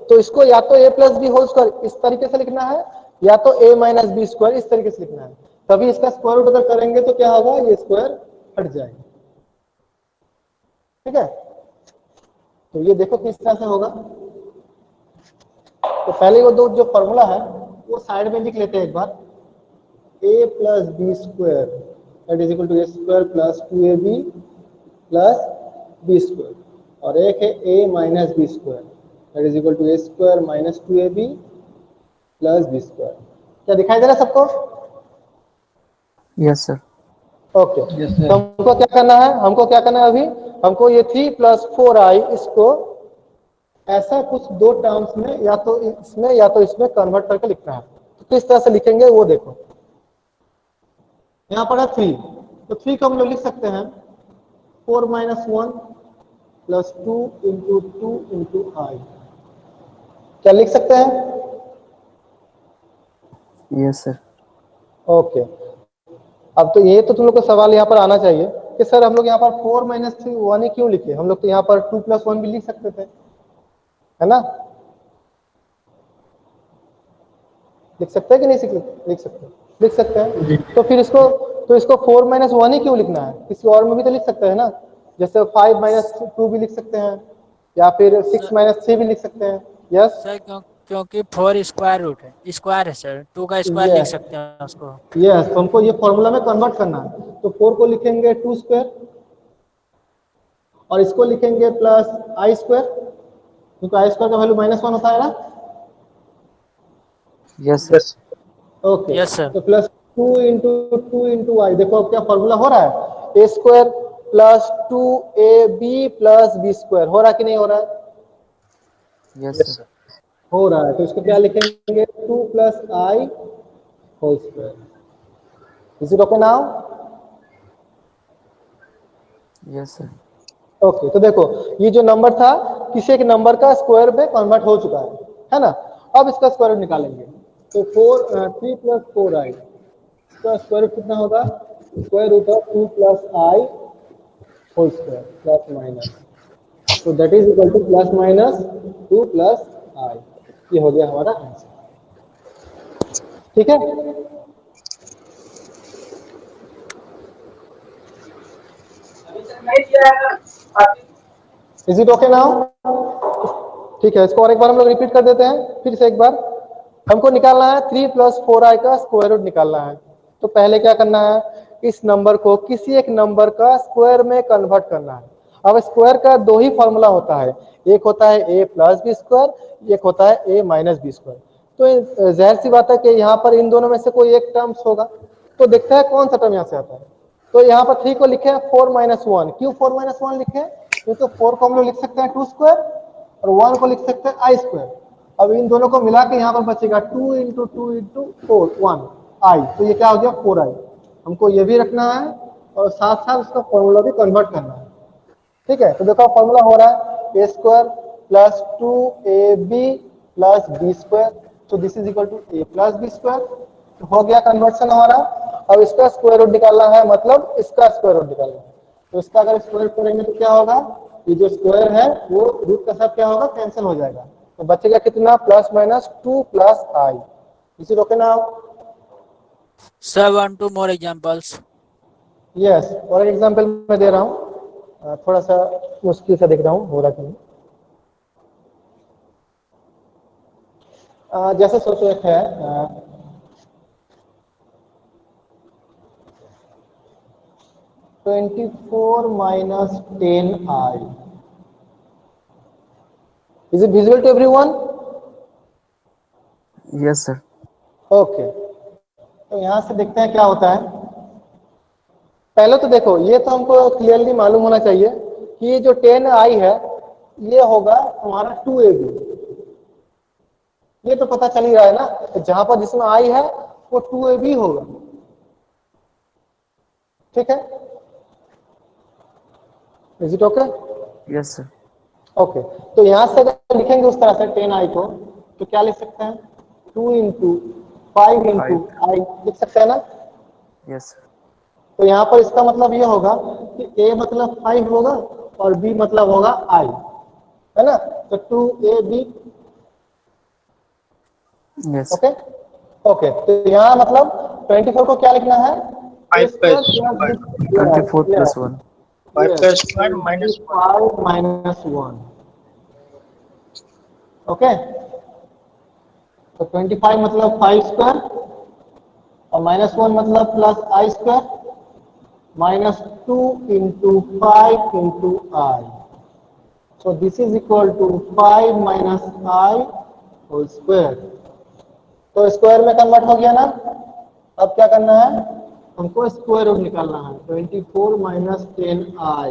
तो इसको या तो a plus b whole square इस तरीके से लिखना है, या तो a माइनस बी स्क्वायर इस तरीके से लिखना है। तभी इसका स्क्वायर रूट अगर करेंगे तो क्या होगा, ये स्क्वायर हट जाएगा, ठीक है। तो ये देखो किस तरह से होगा। तो पहले वो दो जो फॉर्मूला है वो साइड में लिख लेते हैं एक बार। a plus B square that is equal to a square plus 2ab plus B square, और एक है a minus b square that is equal to a square minus 2ab plus B square. क्या दिखाई दे रहा है सबको? Yes sir. ओके तो हमको क्या करना है, अभी हमको ये 3 प्लस 4i इसको ऐसा कुछ दो टर्म्स में या तो इसमें कन्वर्ट करके लिखना है। तो किस तरह से लिखेंगे वो देखो। यहाँ पर है 3, तो 3 को हम लोग लिख सकते हैं 4 माइनस 1 प्लस 2 इंटू 2 इंटू आई। क्या लिख सकते हैं? Yes sir. ओके अब तो ये तो तुम लोग को सवाल यहाँ पर आना चाहिए कि सर हम लोग यहाँ पर 4 माइनस 3 1 ही क्यों लिखे? हम लोग तो यहाँ पर 2 प्लस 1 भी लिख सकते थे, है ना। लिख सकते हैं कि नहीं लिख सकते हैं। तो फिर इसको 4 माइनस 1 ही क्यों लिखना है? किसी और में भी तो लिख सकते हैं ना, जैसे 5 माइनस 2 भी लिख सकते हैं, या फिर 6 माइनस 3 भी लिख सकते हैं। यस सर क्योंकि 4 स्क्वायर रूट है, स्क्वायर है सर, 2 का स्क्वायर लिख सकते हैं उसको। यस तो हमको ये फॉर्मूला में कन्वर्ट करना है। तो 4 को लिखेंगे 2 स्क्वायर और इसको लिखेंगे प्लस आई स्क्वायर, क्योंकि आई स्क्वायर का वैल्यू -1 होता है ना। Yes sir. Okay yes sir. तो प्लस 2 इंटू आई। देखो अब क्या फॉर्मूला हो रहा है, a square plus 2ab plus B square. हो रहा है कि नहीं हो रहा है? Yes sir. हो रहा है। तो इसको क्या लिखेंगे, 2 plus i whole square. Is it okay now? Yes sir. Okay तो देखो ये जो नंबर था किसी एक नंबर का स्क्वायर में कन्वर्ट हो चुका है ना। अब इसका स्क्वायर रूट निकालेंगे। तो 3 प्लस 4i इसका स्क्वायर रूट कितना होगा, square root of 2 plus i whole square plus minus, तो that is equal to plus minus 2 plus i. ये हो गया हमारा आंसर, ठीक है। Is it okay now? ठीक है, इसको और एक बार हम लोग रिपीट कर देते हैं फिर से एक बार। हमको निकालना है 3 + 4i का स्क्वायर रूट निकालना है। तो पहले क्या करना है, इस नंबर को किसी एक नंबर का स्क्वायर में कन्वर्ट करना है। अब स्क्वायर का दो ही फॉर्मूला होता है, एक होता है a + b स्क्वायर, एक होता है a - b स्क्वायर। तो जाहिर सी बात है कि यहाँ पर इन दोनों में से कोई एक टर्म्स होगा। तो देखते हैं कौन सा टर्म यहाँ से आता है। तो यहाँ पर 3 को लिखे हैं 4 - 1। क्यों 4 - 1 लिखे हैं? क्योंकि 4 को हम लोग लिख सकते हैं 2 स्क्वायर और 1 को लिख सकते हैं i स्क्वायर। अब इन दोनों को मिला के यहाँ पर बचेगा 2 × 2 × 4 1 i। तो ये क्या हो गया 4i। हमको ये भी रखना है और साथ साथ उसका फॉर्मूला भी कन्वर्ट करना है। ठीक है, तो देखो फॉर्मूला हो रहा है a square + 2ab + b square. तो this is equal to a + b square. तो हो गया कन्वर्शन हमारा। अब इसका स्क्वायर रूट निकालना है, मतलब इसका स्क्वायर रूट निकालना है। तो इसका अगर स्क्वायर करेंगे तो क्या होगा, ये जो स्क्वायर है वो रूट का सब क्या होगा, कैंसिल हो जाएगा। तो बचेगा कितना, +-2 + i। इसी रोके ना आप। Sir, want two more examples? Yes, और एक एग्जांपल मैं दे रहा हूँ, थोड़ा सा मुश्किल से देख रहा हूँ हो रहा कि नहीं। जैसे सोचो एक है 24 - 10i। Is it visible to everyone? Yes, sir. Okay, तो यहां से देखते हैं क्या होता है। पहले तो देखो, ये तो हमको क्लियरली मालूम होना चाहिए कि ये जो 10i है ये होगा हमारा 2ab। ये तो पता चल ही रहा है ना, तो जहां पर जिसमें i है वो 2ab होगा। ठीक है, is it okay? Yes, sir. Okay, तो यहां से अगर लिखेंगे उस तरह से 10i को, तो क्या लिख सकते हैं, 2 × 5 × i लिख सकते हैं ना। Yes, sir. तो यहाँ पर इसका मतलब ये होगा कि a मतलब 5 होगा और b मतलब होगा i, है ना। तो 2ab। Yes. ओके ओके, तो यहाँ मतलब 24 को क्या लिखना है, 5 का स्क्वायर 24 + 1. 5 का स्क्वायर -1। 5 - 1। ओके, तो 25 मतलब 5 स्क्वायर और -1 मतलब +i square -2 × 5 × i। So this is equal to 5 - i whole square। तो स्क्वायर में कन्वर्ट हो गया ना। अब क्या करना है, हमको स्क्वायर रूट निकालना है। 24 - 10i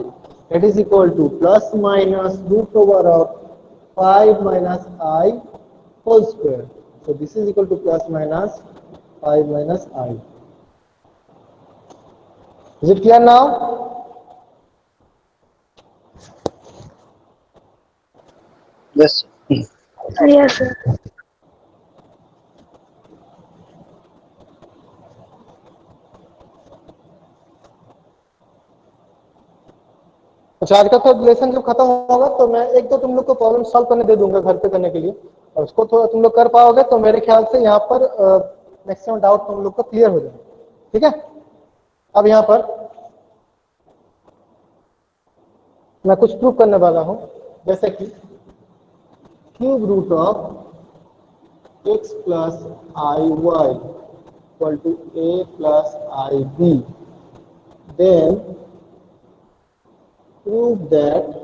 that is equal to ±√5 - i whole square। So this is equal to ±5 - i। Is it clear now? Yes Yes, sir. अच्छा, आज का तो लेसन जब खत्म होगा तो मैं एक दो तुम लोग को प्रॉब्लम सॉल्व करने दे दूंगा घर पे करने के लिए, और उसको थोड़ा तुम लोग कर पाओगे तो मेरे ख्याल से यहाँ पर मैक्सिमम डाउट तुम लोग को क्लियर हो जाएगा। ठीक है, अब यहाँ पर मैं कुछ प्रूव करने वाला हूँ, जैसे कि cube root of x + iy equal to a + ib, then prove that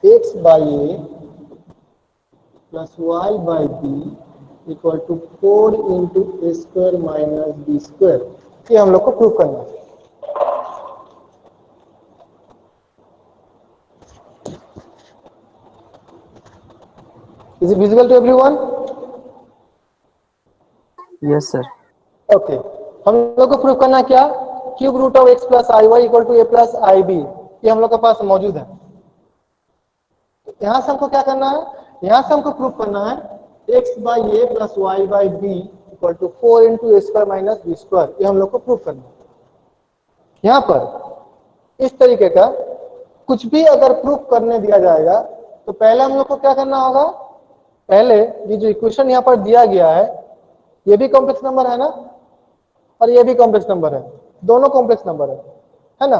x by a plus y by b equal to 4 into a square minus b square। ये हम लोग को प्रूव करना है। Is it visible to everyone? Yes, sir. Okay, हम लोग को prove करना क्या, cube root of x + iy equal to a + ib। ये हम लोग के पास मौजूद है। यहां से हमको क्या करना है, यहां से हमको प्रूव करना है x by a plus y by b equal to 4 into a square minus b square। ये हम लोग को प्रूव करना है। यहां पर इस तरीके का कुछ भी अगर प्रूफ करने दिया जाएगा तो पहले हम लोग को क्या करना होगा, पहले ये जो इक्वेशन यहाँ पर दिया गया है ये भी कॉम्प्लेक्स नंबर है ना, और ये भी कॉम्प्लेक्स नंबर है, दोनों कॉम्प्लेक्स नंबर है ना।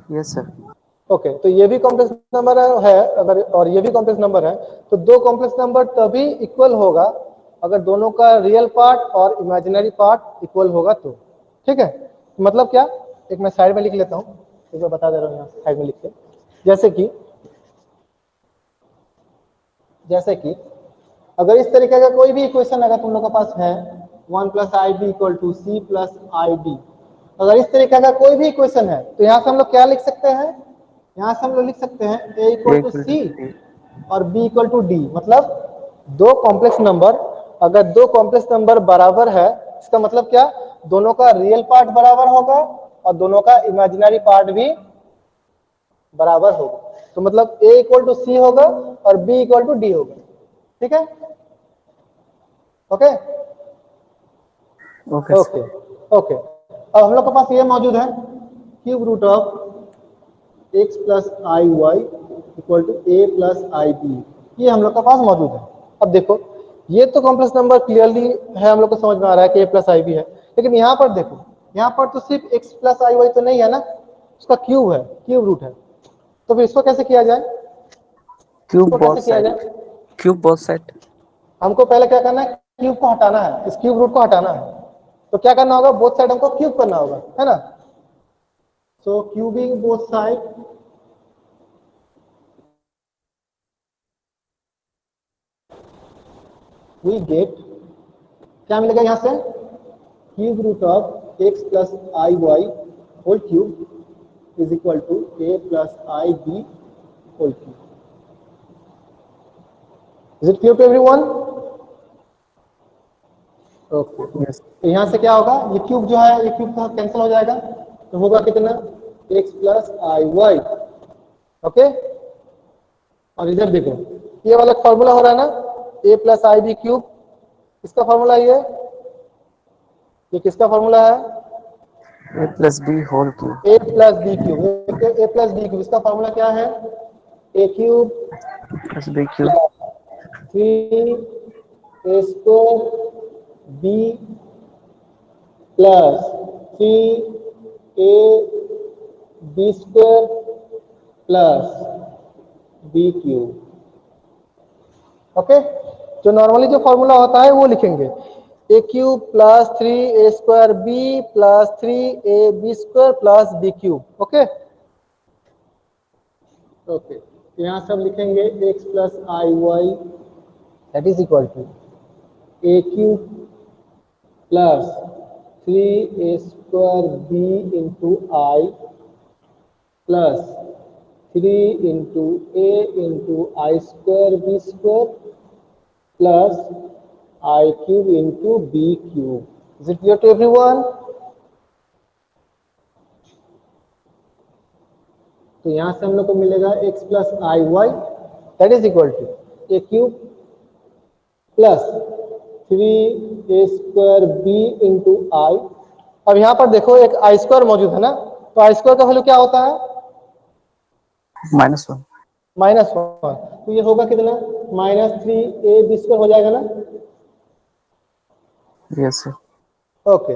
Yes, sir. ओके, तो ये भी कॉम्प्लेक्स नंबर है अगर, और ये भी कॉम्प्लेक्स नंबर है, तो दो कॉम्प्लेक्स नंबर तभी इक्वल होगा अगर दोनों का रियल पार्ट और इमेजिनरी पार्ट इक्वल होगा तो। ठीक है, मतलब क्या, एक मैं साइड में लिख लेता हूँ, एक मैं बता दे रहा हूँ यहाँ साइड में लिख के। जैसे कि अगर इस तरीके का कोई भी इक्वेशन अगर तुम लोग के पास है 1 + IB = C + IB, अगर इस तरीके का कोई भी इक्वेशन है तो यहाँ से हम लोग क्या लिख सकते हैं, यहाँ से हम लोग लिख सकते हैं A = C और B = D। मतलब दो कॉम्प्लेक्स नंबर, अगर दो कॉम्प्लेक्स नंबर बराबर है, इसका मतलब क्या, दोनों का रियल पार्ट बराबर होगा और दोनों का इमेजिनरी पार्ट भी बराबर होगा। तो मतलब A = C होगा और B = D होगा। ठीक है, okay Okay, sir. Okay okay. अब हम लोग के पास ये मौजूद है ³ x + iy = a + ib, ये हम लोग के पास मौजूद है। अब देखो, ये तो कॉम्प्लेक्स नंबर क्लियरली है, हम लोग को समझ में आ रहा है कि a + ib है, लेकिन यहाँ पर देखो, यहाँ पर तो सिर्फ x + iy तो नहीं है ना, उसका क्यूब है, क्यूब रूट है। तो फिर इसको कैसे किया जाए, Cube इसको कैसे both किया side. जाए? Cube both side. हमको पहले क्या करना है, क्यूब को हटाना है, इस क्यूब रूट को हटाना है। तो क्या करना होगा, बोथ साइड हमको क्यूब करना होगा, है ना। So cubing both side, we get, क्या मिलेगा यहां से, ³ x + iy whole cube = a + ib whole cube. Is it clear to everyone? Okay, Yes. तो यहां से क्या होगा, ये क्यूब जो है, ये क्यूब कैंसिल हो जाएगा, तो होगा कितना, x + iy। ओके, और इधर देखो, ये वाला फॉर्मूला हो रहा है ना, a + ib³, इसका फॉर्मूला ये किसका फॉर्मूला है, A plus B whole cube. a + b³, a + b³, इसका फॉर्मूला क्या है, a³ Plus B cube. 3a² b + 3ab² + b³। Okay, जो नॉर्मली जो फॉर्मूला होता है वो लिखेंगे, a³ + 3a² b + 3ab² + b³। Okay okay, यहाँ सब लिखेंगे x + iy that is equal to a³ + 3a² b × I + 3 × a × I² b² + I³ × b³। Is it clear to everyone? तो यहां से हम लोग को मिलेगा x + iy that is equal to a³ + 3a² b × I। अब यहां पर देखो एक I² मौजूद है ना, तो I² का वैल्यू क्या होता है, -1. -1। तो ये होगा कितना, -3ab² हो जाएगा ना। Yes, sir. ओके,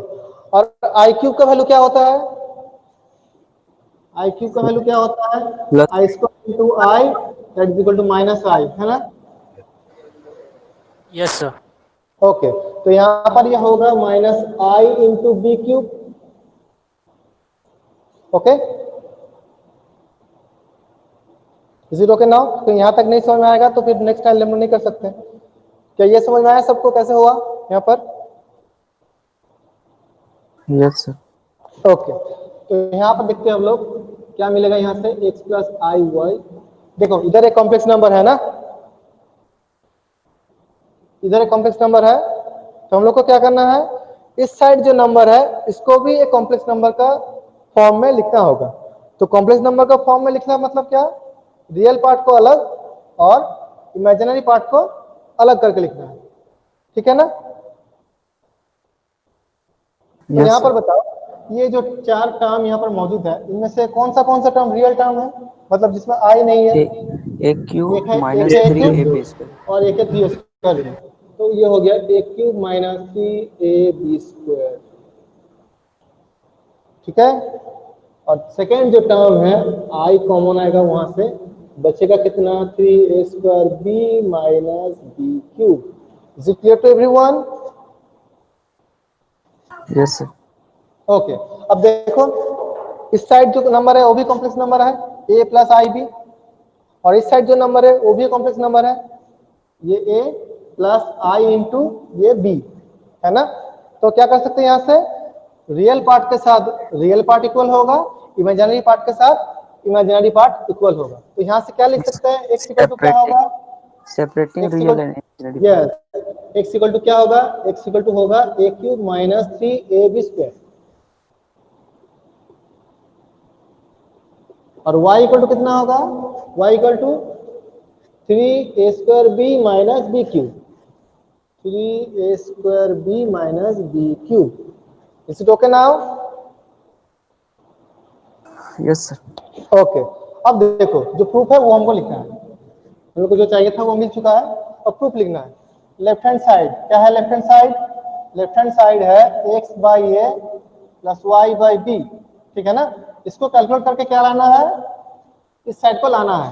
और I³ का वैल्यू क्या होता है, I³ का वैल्यू क्या होता है, Plus. I² × I that is equal to -I, है ना। Yes sir. ओके, तो यहाँ पर यह होगा -I × b³। Okay, is it okay now? तो यहाँ तक नहीं समझ में आएगा तो फिर नेक्स्ट टाइम हम नहीं कर सकते। क्या ये समझ में आया सबको कैसे हुआ यहाँ पर? Yes, sir. ओके, तो यहाँ पर देखते हैं हम लोग क्या मिलेगा, यहाँ से x + iy। देखो इधर एक कॉम्प्लेक्स नंबर है ना, इधर एक कॉम्प्लेक्स नंबर है, तो हम लोग को क्या करना है, इस साइड जो नंबर है इसको भी एक कॉम्प्लेक्स नंबर का फॉर्म में लिखना होगा। तो कॉम्प्लेक्स नंबर का फॉर्म में लिखना मतलब क्या, रियल पार्ट को अलग और इमेजिनरी पार्ट को अलग करके लिखना है। ठीक है ना। तो Yes, यहाँ पर sir. बताओ, ये जो चार टर्म यहाँ पर मौजूद है, इनमें से कौन सा टर्म रियल टर्म है, मतलब जिसमें आई नहीं है। A cube एक है -3ab a³ square. और एक है 3a²। तो ये हो गया a³ - 3ab²। ठीक है, और सेकेंड जो टर्म है आई कॉमन आएगा वहां से, बचेगा कितना 3a² minus b cube. Is it clear to everyone? Yes, sir. Okay, अब देखो इस साइड जो नंबर है वो भी कॉम्प्लेक्स नंबर है a प्लस आई बी, और इस साइड जो नंबर है वो भी कॉम्प्लेक्स नंबर है, ये a प्लस आई इंटू ये b है ना। तो क्या कर सकते हैं यहाँ से, रियल पार्ट के साथ रियल पार्ट इक्वल होगा, इमेजिनरी पार्ट के साथ इमेजिनरी पार्ट इक्वल होगा। तो यहाँ से क्या लिख सकते हैं, x इक्वल टू क्या होगा, Separating x real इक्वल and imaginary. Yes x equal to क्या होगा, x इक्वल टू होगा a क्यूब माइनस 3ab², और y इक्वल टू कितना होगा, y equal to 3a² minus b cube, 3a² minus b cube. Is it okay now? Yes, sir. Okay, अब देखो जो proof है वो हमको लिखना है, हम लोग को जो चाहिए था वो मिल चुका है, अब प्रूफ लिखना है। लेफ्ट हैंड साइड क्या है, left hand side, left hand side है x by A plus y by b, ठीक है ना। इसको कैलकुलेट करके क्या लाना है, इस साइड को लाना है।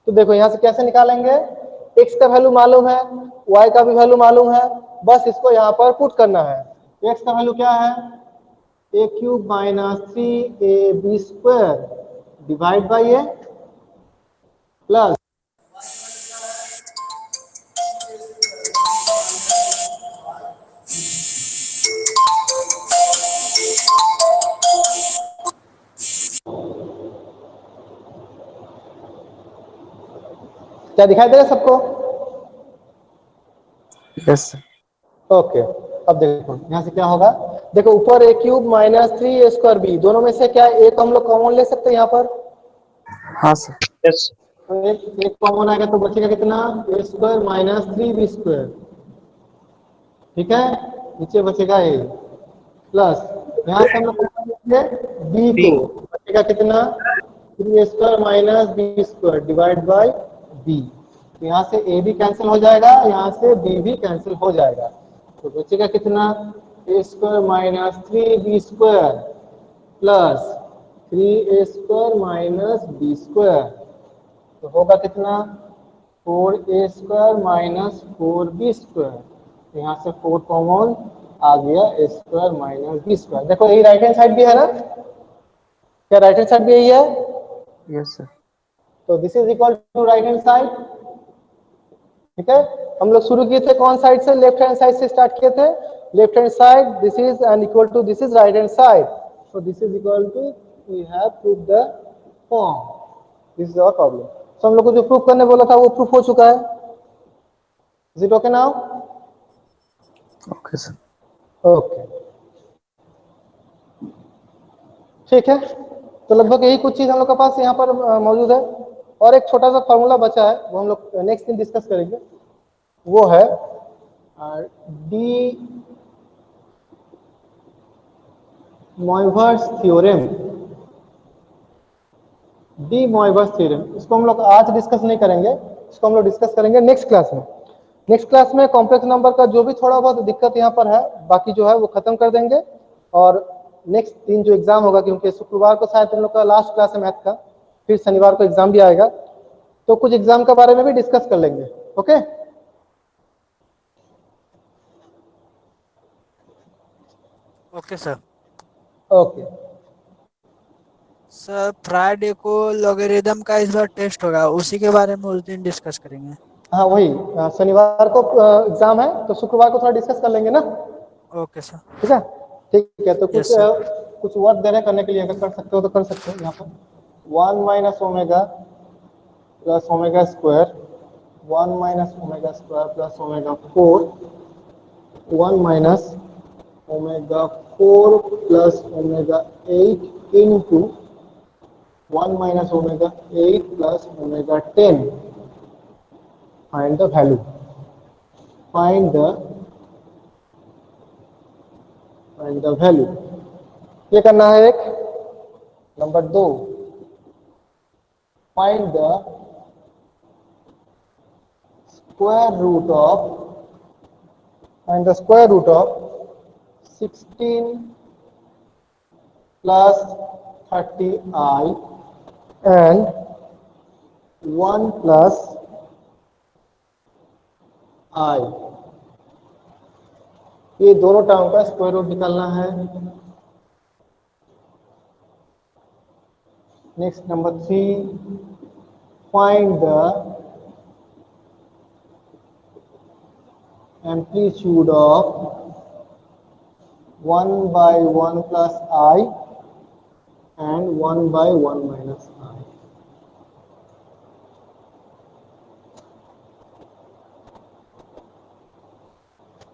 तो देखो यहाँ से कैसे निकालेंगे, x का वैल्यू मालूम है, y का भी वैल्यू मालूम है, बस इसको यहाँ पर पुट करना है। x का वैल्यू क्या है, a cube minus 3ab² divide by A plus क्या दिखाई दे रहा है सबको? Yes, sir. ओके, अब देखो यहाँ से क्या होगा, देखो ऊपर a cube minus 3a² B, दोनों में से क्या a को हम लोग कॉमन ले सकते हैं यहाँ पर, हाँ sir. यस तो एक कॉमन आएगा तो बचेगा कितना a² माइनस 3b², ठीक है, नीचे बचेगा a प्लस यहाँ से हम लोग b को, बचेगा कितना 3a² minus b² divide by b। तो यहाँ से a भी कैंसिल हो जाएगा, यहाँ से b भी कैंसिल हो जाएगा, तो बचेगा कितना a² minus 3b² plus 3a² minus b², तो होगा कितना 4a² माइनस 4b², तो यहाँ से 4 कॉमन आ गया a² माइनस b²। देखो यही राइट हैंड साइड भी है ना, क्या राइट हैंड साइड भी यही है, Yes, sir. तो this is equal to right hand side, ठीक है। हम लोग शुरू किए थे कौन साइड से, लेफ्ट हैंड साइड से स्टार्ट किए थे, left hand side this is and equal to this is right hand side, so this is equal to we have prove the form, this is our problem. तो हम लोग को जो proof करने बोला था वो प्रूफ हो चुका है। Is it okay now? Okay, sir. Okay, ठीक है, तो लगभग यही कुछ चीज हम लोग के पास यहाँ पर मौजूद है, और एक छोटा सा फॉर्मूला बचा है वो हम लोग नेक्स्ट दिन डिस्कस करेंगे, वो है D Moivre's theorem, D Moivre's theorem. इसको हम लोग आज डिस्कस नहीं करेंगे, इसको हम लोग डिस्कस करेंगे नेक्स्ट क्लास में। नेक्स्ट क्लास में कॉम्प्लेक्स नंबर का जो भी थोड़ा बहुत दिक्कत यहाँ पर है, बाकी जो है वो खत्म कर देंगे, और नेक्स्ट दिन जो एग्जाम होगा, क्योंकि शुक्रवार को शायद हम लोग का लास्ट क्लास है मैथ का, फिर शनिवार को एग्जाम भी आएगा, तो कुछ एग्जाम के बारे में भी डिस्कस कर लेंगे। Okay, okay sir. Okay, sir Friday को लॉगरिदम का इस बार टेस्ट होगा, उसी के बारे में उस दिन डिस्कस करेंगे। हाँ वही, शनिवार को एग्जाम है, तो शुक्रवार को थोड़ा डिस्कस कर लेंगे ना। Okay sir. ठीक है, ठीक है, तो कुछ Yes, sir. कुछ वर्क दे रहे करने के लिए, अगर कर सकते हो तो कर सकते हो। यहाँ पर 1 minus omega plus omega square, 1 minus omega square plus omega 4, 1 minus omega 4 plus omega 8 into 1 minus omega 8 plus omega 10। Find the value, find the value, ये करना है एक। Number 2, find the square root of, find the square root of 16 plus 30i and 1 plus i, ये दोनों term का square root निकालना है। Next number 3, find the amplitude of 1 by 1 plus I and 1 by 1 minus I.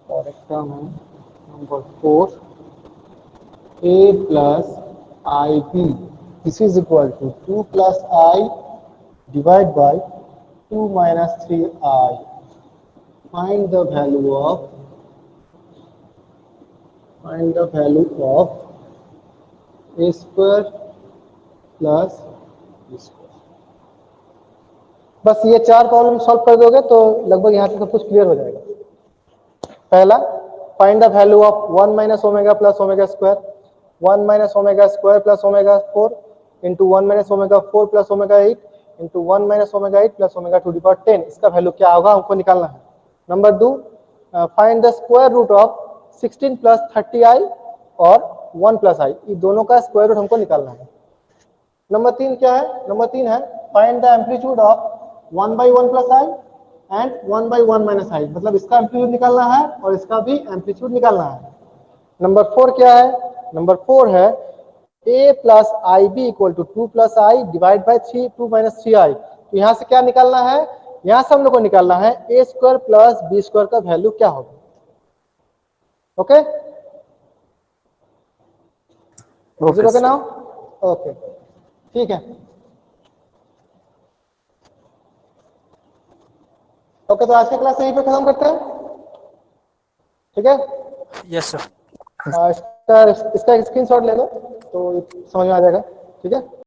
Correct term है number 4, A plus IB. This is equal to 2 plus I divided by 2 minus 3I. Find the value of a square plus b square. बस ये 4 problem solve कर दोगे तो लगभग यहाँ से सब कुछ क्लियर हो जाएगा। पहला, find the value of 1 minus omega plus omega square, 1 minus omega square plus omega 4 into 1 minus omega 4 plus omega 8 into 1 minus omega 8 plus omega 2 the power 10। इसका वैल्यू क्या होगा हमको निकालना है। Number 2, find the square root of 16 plus 30i और 1 plus i, ये दोनों का स्क्वायर रूट हमको निकालना है। नंबर 3 क्या है? नंबर 3 है find the amplitude of 1 by 1 plus i and 1 by 1 minus i, मतलब इसका एम्पलीट्यूड निकालना है और इसका भी एम्पलीट्यूड निकालना है। नंबर 4 क्या है? नंबर 4 है a plus i b equal to 2 plus i divide by 3 2 minus 3i। तो यहाँ से क्या निकालना है? यहाँ से हम लोग को निकालना है a square plus B square का वैल्यू क्या होगा। ओके ओके ना? ओके ठीक है। ओके तो आज का क्लास यहीं पे खत्म करते हैं, ठीक है? Yes sir. इसका स्क्रीनशॉट ले लो तो समझ में आ जाएगा, ठीक है?